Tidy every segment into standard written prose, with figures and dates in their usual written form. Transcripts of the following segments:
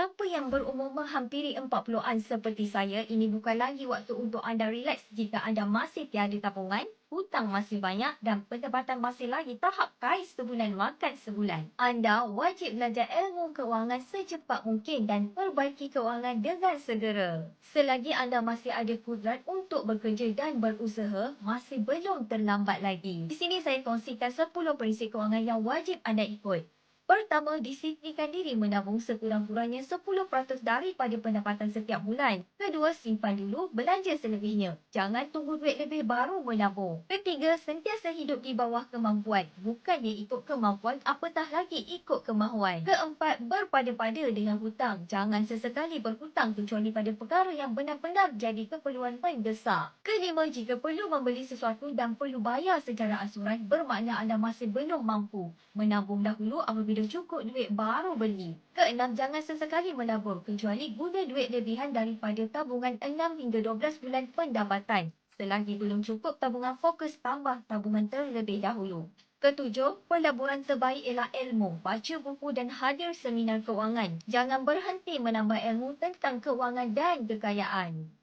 Siapa yang berumur menghampiri 40-an seperti saya, ini bukan lagi waktu untuk anda rileks jika anda masih tiada tabungan, hutang masih banyak dan pendapatan masih lagi tahap kais sebulan makan sebulan. Anda wajib belajar ilmu kewangan secepat mungkin dan perbaiki kewangan dengan segera. Selagi anda masih ada kudrat untuk bekerja dan berusaha, masih belum terlambat lagi. Di sini saya kongsikan 10 prinsip kewangan yang wajib anda ikut. Pertama, disiplinkan diri menabung sekurang-kurangnya 10% daripada pendapatan setiap bulan. Kedua, simpan dulu, belanja selebihnya. Jangan tunggu duit lebih baru menabung. Ketiga, sentiasa hidup di bawah kemampuan. Bukannya ikut kemampuan, apatah lagi ikut kemahuan. Keempat, berpada-pada dengan hutang. Jangan sesekali berhutang kecuali pada perkara yang benar-benar jadi keperluan mendesak. Kelima, jika perlu membeli sesuatu dan perlu bayar secara asuran, bermakna anda masih belum mampu. Menabung dahulu apabila cukup duit baru beli. Keenam, jangan sesekali menabung kecuali guna duit lebihan daripada tabungan 6 hingga 12 bulan pendapatan. Selagi belum cukup tabungan, fokus tambah tabungan terlebih dahulu. Ketujuh, pelaburan terbaik ialah ilmu. Baca buku dan hadir seminar kewangan. Jangan berhenti menambah ilmu tentang kewangan dan kekayaan.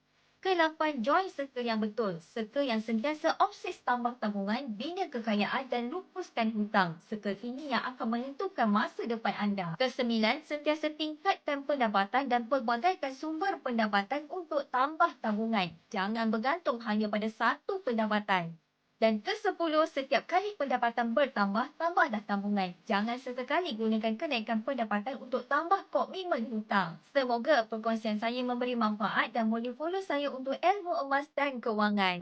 Ke-8, join circle yang betul. Circle yang sentiasa obses tambah tabungan, bina kekayaan dan lupuskan hutang. Circle ini yang akan menentukan masa depan anda. Ke-9, sentiasa tingkatkan pendapatan dan pelbagaikan sumber pendapatan untuk tambah tabungan. Jangan bergantung hanya pada satu pendapatan. Dan ke-10, setiap kali pendapatan bertambah, tambahlah tabungan. Jangan sesekali gunakan kenaikan pendapatan untuk tambah komitmen hutang. Semoga perkongsian saya memberi manfaat dan boleh follow saya untuk ilmu emas dan kewangan.